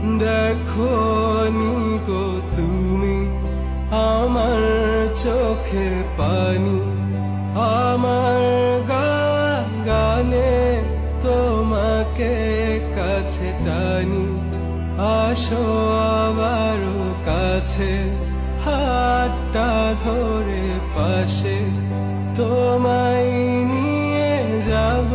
দেখো নিকো তুমি আমার চোখে পানি, আমার গানে তোমাকে কাছে টানি। আসো আবারও কাছে, হাতটা ধরে পাশে, তোমায় নিয়ে যাব